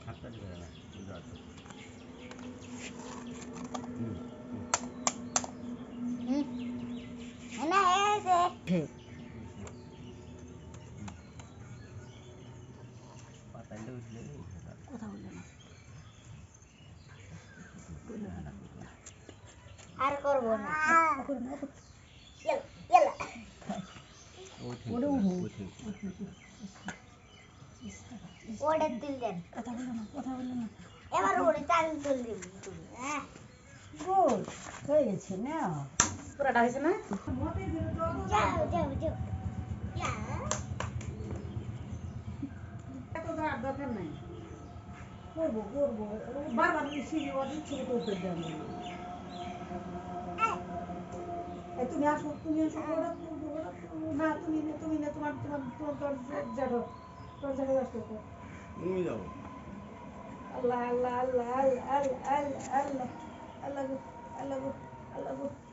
হাতটা ধরে না বুঝতে পারছো পাতাইলে উঠলে কথা বললো না আর করবো না ওটা তুললেন কথা বললো না এবার ওটা চাল তুললেন হ্যাঁ গুড হয়ে গেছে না পুরাটা হয়েছে না যাও যাও যাও এত দরকার নাই করবো বারবার সিঁড়ি ওদের ছবি তো উঠে দেন তুমি আসো না তুমি না তোমার জায়গা তোর জায়গায় আসো তুমি যাও আল্লাহ আল্লাহ আল্লাহ আল্লাহ আল্লাহ আল্লাহ আল্লাহ আল্লাহ আল্লাহ